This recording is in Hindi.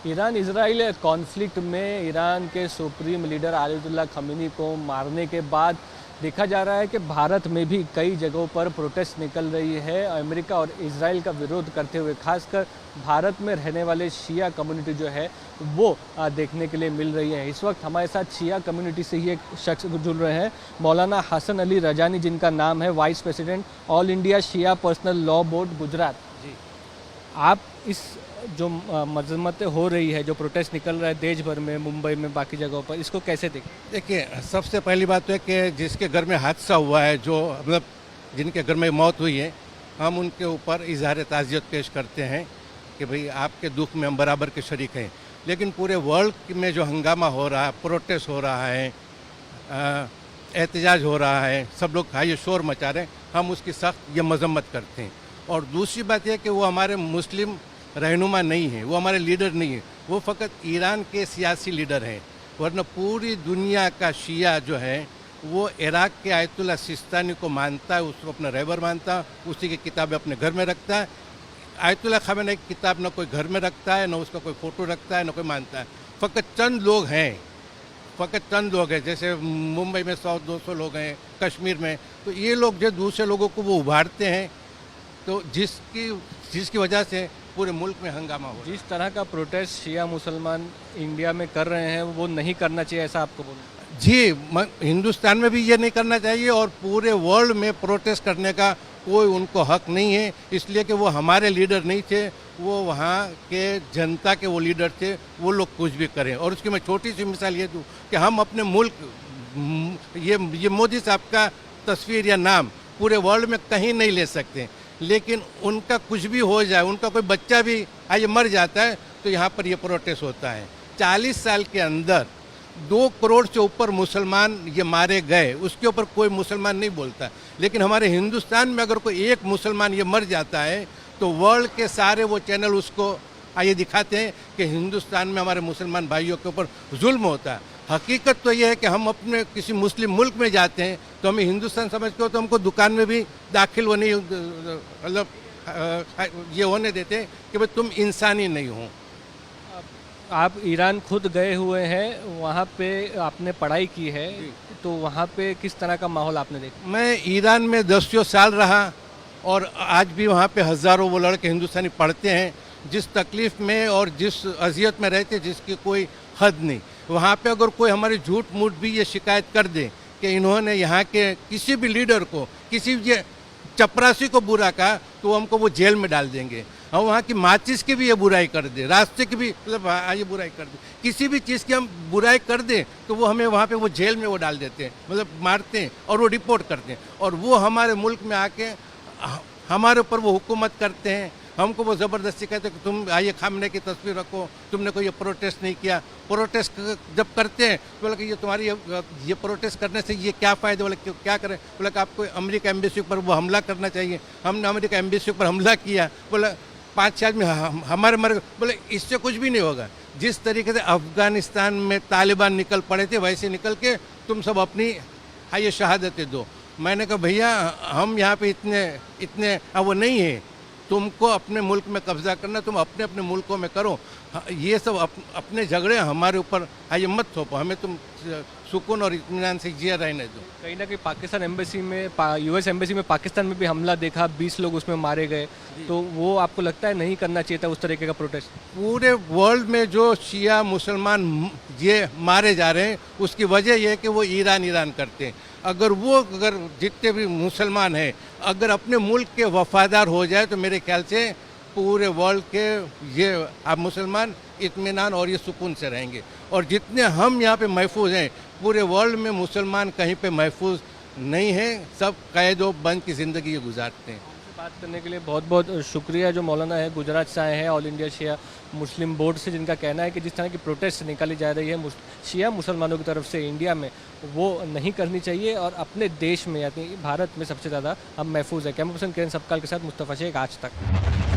ईरान इजराइल कॉन्फ्लिक्ट में ईरान के सुप्रीम लीडर आयतुल्लाह खमीनी को मारने के बाद देखा जा रहा है कि भारत में भी कई जगहों पर प्रोटेस्ट निकल रही है अमेरिका और इजराइल का विरोध करते हुए। खासकर भारत में रहने वाले शिया कम्युनिटी जो है वो देखने के लिए मिल रही है। इस वक्त हमारे साथ शिया कम्युनिटी से ही एक शख्स जुड़ रहे हैं, मौलाना हसन अली रजानी, जिनका नाम है वाइस प्रेसिडेंट ऑल इंडिया शिया पर्सनल लॉ बोर्ड गुजरात। जी, आप इस जो मजम्मतें हो रही है, जो प्रोटेस्ट निकल रहा है देश भर में, मुंबई में, बाकी जगहों पर, इसको कैसे देखें? देखिए, सबसे पहली बात तो है कि जिसके घर में हादसा हुआ है, जो मतलब जिनके घर में मौत हुई है, हम उनके ऊपर इजहार ताज़ियत पेश करते हैं कि भाई आपके दुख में हम बराबर के शरीक हैं। लेकिन पूरे वर्ल्ड में जो हंगामा हो रहा है, प्रोटेस्ट हो रहा है, एहतजाज हो रहा है, सब लोग हाई शोर मचा रहे हैं, हम उसकी सख्त ये मजम्मत करते हैं। और दूसरी बात यह कि वो हमारे मुस्लिम रहनुमा नहीं है, वो हमारे लीडर नहीं है, वो फ़कत ईरान के सियासी लीडर हैं। वरना पूरी दुनिया का शिया जो है वो इराक़ के आयतुल्लाह सिस्तानी को मानता है, उसको अपना रहबर मानता है, उसी की किताबें अपने घर में रखता है। आयतुल्लाह ख़ामेनी की किताब न कोई घर में रखता है, न उसका कोई फ़ोटो रखता है, न कोई मानता है। फ़कत चंद लोग हैं, जैसे मुंबई में 100-200 लोग हैं, कश्मीर में, तो ये लोग जो दूसरे लोगों को वो उभारते हैं, तो जिसकी वजह से पूरे मुल्क में हंगामा हो। जिस तरह का प्रोटेस्ट शिया मुसलमान इंडिया में कर रहे हैं वो नहीं करना चाहिए, ऐसा आपको बोलना? जी, हिंदुस्तान में भी ये नहीं करना चाहिए और पूरे वर्ल्ड में प्रोटेस्ट करने का कोई उनको हक नहीं है, इसलिए कि वो हमारे लीडर नहीं थे, वो वहाँ के जनता के वो लीडर थे। वो लोग कुछ भी करें। और उसकी मैं छोटी सी मिसाल ये दूँ कि हम अपने मुल्क ये मोदी साहब का तस्वीर या नाम पूरे वर्ल्ड में कहीं नहीं ले सकते, लेकिन उनका कुछ भी हो जाए, उनका कोई बच्चा भी आज मर जाता है तो यहाँ पर ये प्रोटेस्ट होता है। 40 साल के अंदर 2 करोड़ से ऊपर मुसलमान ये मारे गए, उसके ऊपर कोई मुसलमान नहीं बोलता। लेकिन हमारे हिंदुस्तान में अगर कोई एक मुसलमान ये मर जाता है तो वर्ल्ड के सारे वो चैनल उसको ये दिखाते हैं कि हिंदुस्तान में हमारे मुसलमान भाइयों के ऊपर जुल्म होता है। हकीकत तो ये है कि हम अपने किसी मुस्लिम मुल्क में जाते हैं तो हमें हिंदुस्तान समझ के हो तो हमको दुकान में भी दाखिल वो नहीं, मतलब ये होने देते कि भाई तुम इंसानी नहीं हो। आप ईरान खुद गए हुए हैं, वहाँ पे आपने पढ़ाई की है, तो वहाँ पे किस तरह का माहौल आपने देखा? मैं ईरान में 10 साल रहा और आज भी वहाँ पे हज़ारों वो लड़के हिंदुस्तानी पढ़ते हैं, जिस तकलीफ़ में और जिस अजियत में रहते जिसकी कोई हद नहीं। वहाँ पे अगर कोई हमारी झूठ मूठ भी ये शिकायत कर दे कि इन्होंने यहाँ के किसी भी लीडर को, किसी ये चपरासी को बुरा कहा, तो हमको वो जेल में डाल देंगे। हम वहाँ की माचिस की भी ये बुराई कर दे, रास्ते की भी, मतलब ये बुराई कर दे, किसी भी चीज़ की हम बुराई कर दें तो वो हमें वहाँ पे वो जेल में वो डाल देते हैं, मतलब मारते हैं और वो रिपोर्ट करते हैं। और वो हमारे मुल्क में आके हमारे ऊपर वो हुकूमत करते हैं, हमको वो ज़बरदस्ती कहते हैं कि तुम आइए खामने की तस्वीर रखो, तुमने कोई ये प्रोटेस्ट नहीं किया। प्रोटेस्ट जब करते हैं तो बोला कि ये तुम्हारी ये प्रोटेस्ट करने से ये क्या फ़ायदा, बोला क्या करें, बोला कि आपको अमेरिका एम्बेसी पर वो हमला करना चाहिए। हमने अमेरिका एम्बेसी पर हमला किया, बोला 5 आदमी हमारे मर गए, बोले इससे कुछ भी नहीं होगा। जिस तरीके से अफ़गानिस्तान में तालिबान निकल पड़े थे वैसे निकल के तुम सब अपनी ये शहादतें दो। मैंने कहा भैया हम यहाँ पे इतने वो नहीं है, तुमको अपने मुल्क में कब्जा करना, तुम अपने अपने मुल्कों में करो, ये सब अपने झगड़े हमारे ऊपर ये मत थोपो, हमें तुम सुकून और इत्मीनान से जिया रहने दो। कहीं ना कहीं पाकिस्तान एम्बेसी में, यूएस एम्बेसी में पाकिस्तान में भी हमला देखा, 20 लोग उसमें मारे गए, तो वो आपको लगता है नहीं करना चाहिए था उस तरीके का प्रोटेस्ट? पूरे वर्ल्ड में जो शिया मुसलमान ये मारे जा रहे हैं उसकी वजह यह है कि वो ईरान करते हैं। अगर जितने भी मुसलमान हैं अगर अपने मुल्क के वफादार हो जाए तो मेरे ख्याल से पूरे वर्ल्ड के ये आप मुसलमान इत्मीनान और ये सुकून से रहेंगे। और जितने हम यहाँ पे महफूज हैं, पूरे वर्ल्ड में मुसलमान कहीं पे महफूज नहीं है, सब कैद व बंद की ज़िंदगी ये गुजारते हैं। बात करने के लिए बहुत बहुत शुक्रिया। जो मौलाना है गुजरात से आए हैं ऑल इंडिया शिया मुस्लिम बोर्ड से, जिनका कहना है कि जिस तरह की प्रोटेस्ट निकाली जा रही है शिया मुसलमानों की तरफ से इंडिया में, वो नहीं करनी चाहिए और अपने देश में यानी भारत में सबसे ज़्यादा हम महफूज है। कैमरा पर्सन किरण सबकाल के साथ मुस्तफ़ा शेख, आज तक।